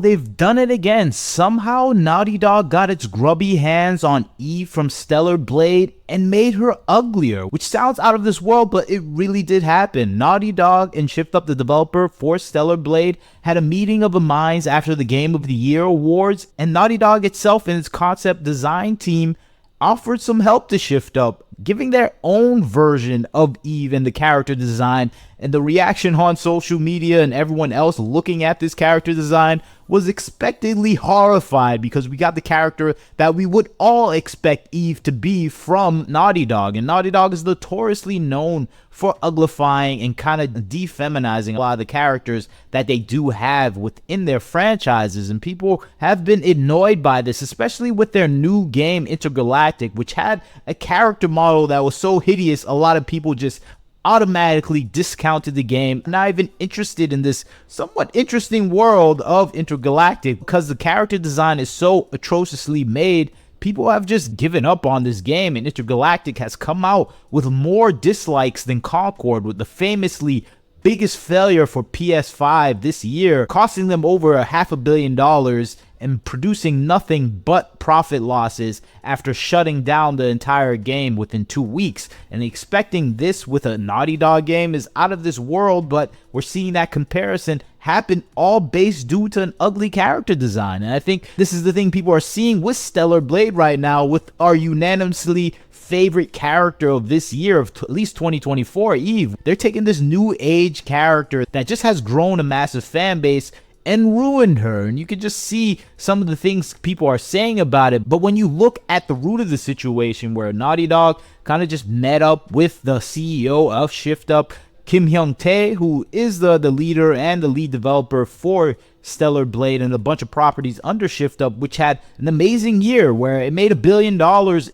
They've done it again. Somehow Naughty Dog got its grubby hands on Eve from Stellar Blade and made her uglier, which sounds out of this world, but it really did happen. Naughty Dog and Shift Up, the developer for Stellar Blade, had a meeting of the minds after the Game of the Year awards, and Naughty Dog itself and its concept design team offered some help to Shift Up, giving their own version of Eve and the character design. And the reaction on social media and everyone else looking at this character design was expectedly horrified, because we got the character that we would all expect Eve to be from Naughty Dog. And Naughty Dog is notoriously known for uglifying and kind of defeminizing a lot of the characters that they do have within their franchises. And people have been annoyed by this, especially with their new game Intergalactic, which had a character model that was so hideous a lot of people just automatically discounted the game, not even interested in this somewhat interesting world of Intergalactic, because the character design is so atrociously made. People have just given up on this game, and Intergalactic has come out with more dislikes than Concord, with the famously biggest failure for PS5 this year, costing them over $500 million and producing nothing but profit losses after shutting down the entire game within 2 weeks. And expecting this with a Naughty Dog game is out of this world, but we're seeing that comparison happen all based due to an ugly character design. And I think this is the thing people are seeing with Stellar Blade right now, with our unanimously favorite character of this year, of at least 2024, Eve. They're taking this new age character that just has grown a massive fan base and ruined her. And you can just see some of the things people are saying about it. But when you look at the root of the situation, where Naughty Dog kind of just met up with the CEO of Shift Up, Kim Hyung-tae, who is the leader and the lead developer for Stellar Blade and a bunch of properties under Shift Up, which had an amazing year where it made $1 billion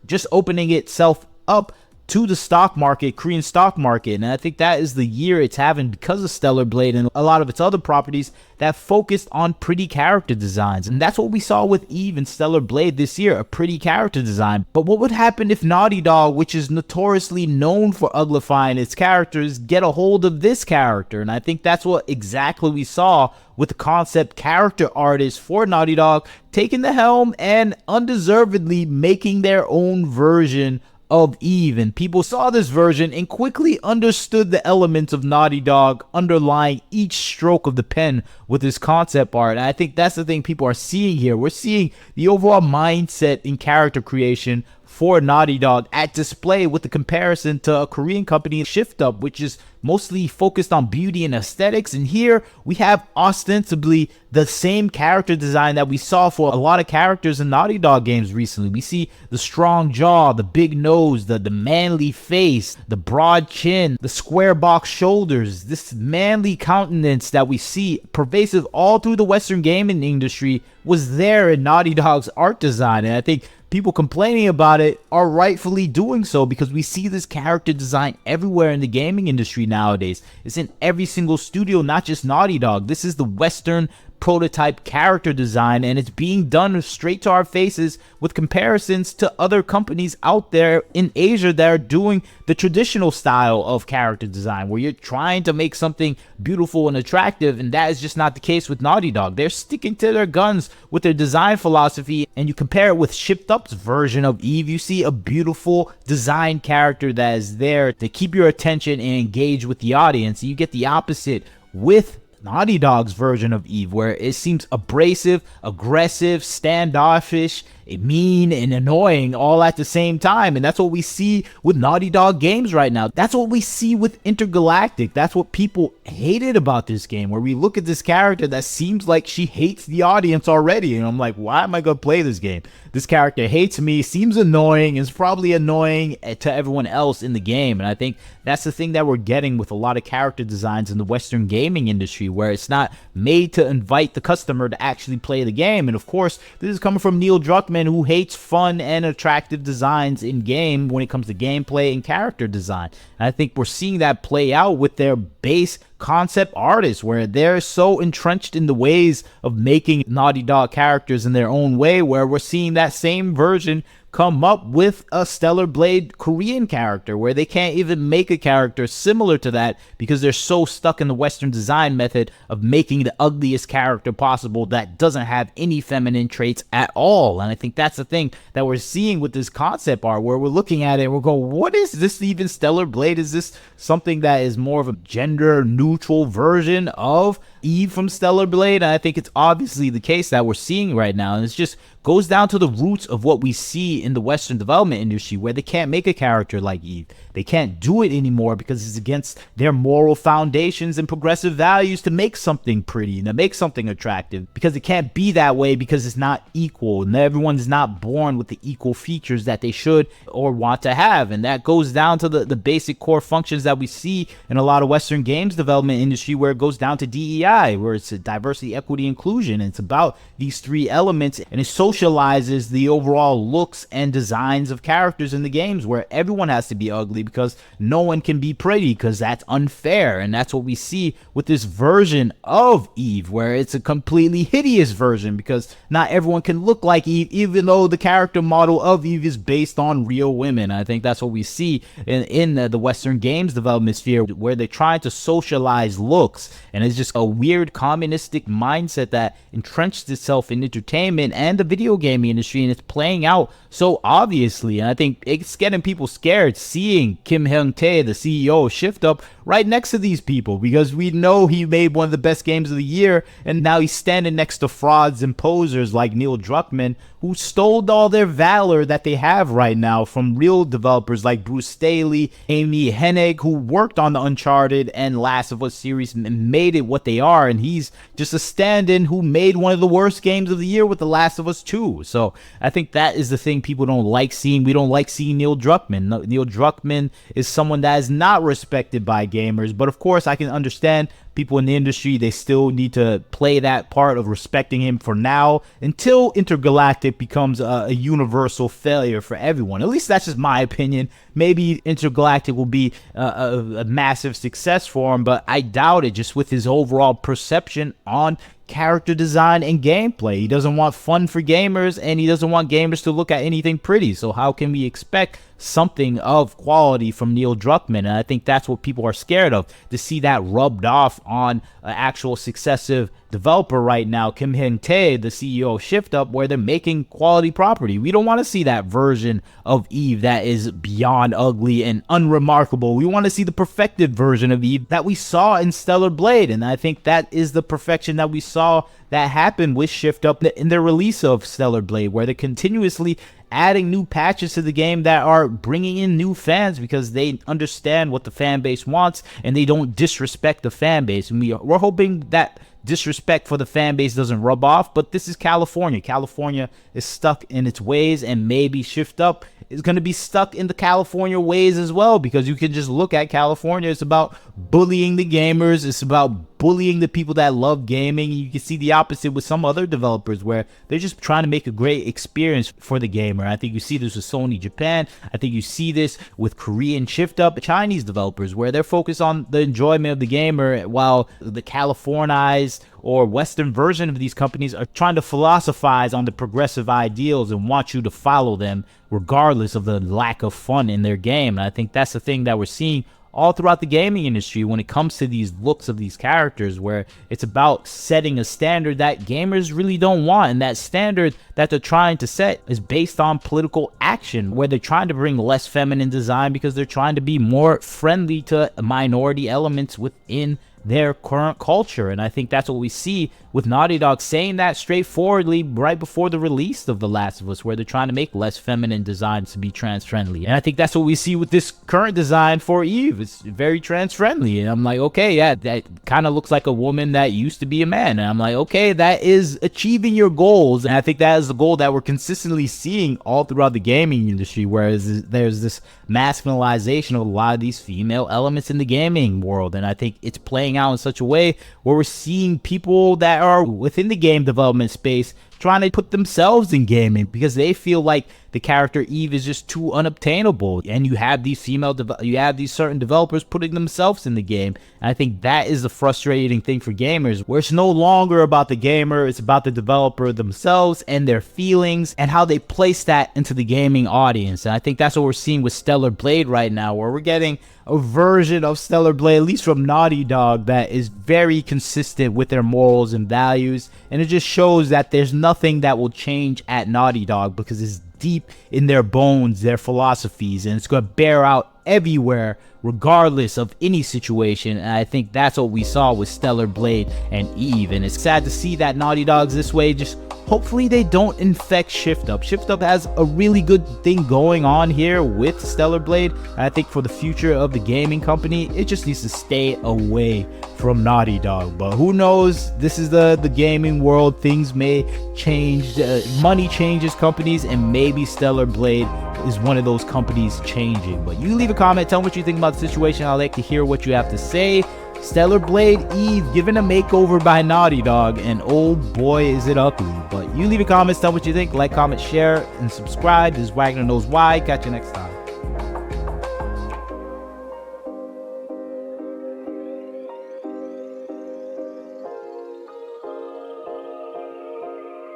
just opening itself up to the stock market, Korean stock market. And I think that is the year it's having because of Stellar Blade and a lot of its other properties that focused on pretty character designs. And that's what we saw with Eve and Stellar Blade this year, a pretty character design. But what would happen if Naughty Dog, which is notoriously known for uglifying its characters, get a hold of this character? And I think that's what exactly we saw with the concept character artists for Naughty Dog taking the helm and undeservedly making their own version of Eve. And people saw this version and quickly understood the elements of Naughty Dog underlying each stroke of the pen with this concept art. And I think that's the thing people are seeing here. We're seeing the overall mindset in character creation for Naughty Dog at display, with the comparison to a Korean company, Shift Up, which is mostly focused on beauty and aesthetics. And here we have ostensibly the same character design that we saw for a lot of characters in Naughty Dog games recently. We see the strong jaw, the big nose, the manly face, the broad chin, the square box shoulders, this manly countenance that we see pervasive all through the Western gaming industry was there in Naughty Dog's art design. And I think people complaining about it are rightfully doing so, because we see this character design everywhere in the gaming industry nowadays. It's in every single studio, not just Naughty Dog. This is the Western prototype character design, and it's being done straight to our faces with comparisons to other companies out there in Asia that are doing the traditional style of character design, where you're trying to make something beautiful and attractive. And that is just not the case with Naughty Dog. They're sticking to their guns with their design philosophy. And you compare it with Shift Up's version of Eve, you see a beautiful design character that is there to keep your attention and engage with the audience. You get the opposite with Naughty Dog's version of Eve, where it seems abrasive, aggressive, standoffish, mean, and annoying all at the same time. And that's what we see with Naughty Dog games right now. That's what we see with Intergalactic. That's what people hated about this game, where we look at this character that seems like she hates the audience already. And I'm like, why am I going to play this game? This character hates me, seems annoying, is probably annoying to everyone else in the game. And I think that's the thing that we're getting with a lot of character designs in the Western gaming industry, where it's not made to invite the customer to actually play the game. And of course, this is coming from Neil Druckmann, who hates fun and attractive designs in game when it comes to gameplay and character design. And I think we're seeing that play out with their base concept artists, where they're so entrenched in the ways of making Naughty Dog characters in their own way, where we're seeing that same version come up with a Stellar Blade Korean character where they can't even make a character similar to that because they're so stuck in the Western design method of making the ugliest character possible that doesn't have any feminine traits at all. And I think that's the thing that we're seeing with this concept art, where we're looking at it and we're going, what is this even Stellar Blade? Is this something that is more of a gender neutral version of Eve from Stellar Blade? And I think it's obviously the case that we're seeing right now. And it just goes down to the roots of what we see in the Western development industry, where they can't make a character like Eve. They can't do it anymore because it's against their moral foundations and progressive values to make something pretty and to make something attractive, because it can't be that way because it's not equal and everyone's not born with the equal features that they should or want to have. And that goes down to the basic core functions that we see in a lot of Western games development industry, where it goes down to DEI, where it's diversity, equity, inclusion. And it's about these three elements, and it socializes the overall looks and designs of characters in the games, where everyone has to be ugly because no one can be pretty, because that's unfair. And that's what we see with this version of Eve, where it's a completely hideous version because not everyone can look like Eve, even though the character model of Eve is based on real women. I think that's what we see in the Western games development sphere, where they're trying to socialize looks. And it's just a weird communistic mindset that entrenched itself in entertainment and the video gaming industry, and it's playing out so obviously. And I think it's getting people scared seeing Kim Hyung-tae, the CEO of Shift Up, right next to these people, because we know he made one of the best games of the year, and now he's standing next to frauds and posers like Neil Druckmann, who stole all their valor that they have right now from real developers like Bruce Staley, Amy Hennig, who worked on the Uncharted and Last of Us series and made it what they are. And he's just a stand-in who made one of the worst games of the year with The Last of Us 2. So I think that is the thing people don't like seeing. We don't like seeing Neil Druckmann. Neil Druckmann is someone that is not respected by gamers, but of course I can understand people in the industry, they still need to play that part of respecting him for now, until Intergalactic becomes a universal failure for everyone. At least that's just my opinion. Maybe Intergalactic will be a massive success for him, but I doubt it, just with his overall perception on character design and gameplay. He doesn't want fun for gamers, and he doesn't want gamers to look at anything pretty. So how can we expect something of quality from Neil Druckmann? And I think that's what people are scared of, to see that rubbed off on an actual successive developer right now, Kim Hyung-tae, the CEO of Shift Up, where they're making quality property. We don't want to see that version of Eve that is beyond ugly and unremarkable. We want to see the perfected version of Eve that we saw in Stellar Blade, and I think that is the perfection that we saw that happened with Shift Up in their release of Stellar Blade, where they're continuously adding new patches to the game that are bringing in new fans because they understand what the fan base wants and they don't disrespect the fan base. And we're hoping that disrespect for the fan base doesn't rub off, but this is California. California is stuck in its ways, and maybe Shift Up is going to be stuck in the California ways as well, because you can just look at California. It's about bullying the gamers. It's about bullying the people that love gaming. You can see the opposite with some other developers, where they're just trying to make a great experience for the gamer. I think you see this with Sony Japan. I think you see this with Korean Shift Up, Chinese developers, where they're focused on the enjoyment of the gamer, while the Californized or Western version of these companies are trying to philosophize on the progressive ideals and want you to follow them regardless of the lack of fun in their game. And I think that's the thing that we're seeing all throughout the gaming industry when it comes to these looks of these characters, where it's about setting a standard that gamers really don't want. And that standard that they're trying to set is based on political action, where they're trying to bring less feminine design because they're trying to be more friendly to minority elements within their current culture. And I think that's what we see with Naughty Dog saying that straightforwardly right before the release of The Last of Us, where they're trying to make less feminine designs to be trans friendly. And I think that's what we see with this current design for Eve. It's very trans friendly, and I'm like, okay, yeah, that kind of looks like a woman that used to be a man. And I'm like, okay, that is achieving your goals. And I think that is the goal that we're consistently seeing all throughout the gaming industry, whereas there's this masculinization of a lot of these female elements in the gaming world. And I think it's playing out in such a way where we're seeing people that are within the game development space trying to put themselves in gaming because they feel like the character Eve is just too unobtainable. And you have these certain developers putting themselves in the game. And I think that is the frustrating thing for gamers, where it's no longer about the gamer, it's about the developer themselves and their feelings and how they place that into the gaming audience. And I think that's what we're seeing with Stellar Blade right now, where we're getting a version of Stellar Blade, at least from Naughty Dog, that is very consistent with their morals and values. And it just shows that there's nothing that will change at Naughty Dog because it's deep in their bones, their philosophies, and it's going to bear out everywhere regardless of any situation. And I think that's what we saw with Stellar Blade and Eve, and it's sad to see that Naughty Dog's this way. Just hopefully they don't infect Shift Up. Shift Up has a really good thing going on here with Stellar Blade. I think for the future of the gaming company, it just needs to stay away from Naughty Dog. But who knows? This is the gaming world. Things may change. Money changes companies, and maybe Stellar Blade is one of those companies changing. But you leave a comment, tell me what you think about the situation. I'd like to hear what you have to say. Stellar Blade Eve given a makeover by Naughty Dog, and oh boy is it ugly. But you leave a comment, tell me what you think. Like, comment, share, and subscribe. This is Wagner Knows Why. Catch you next time.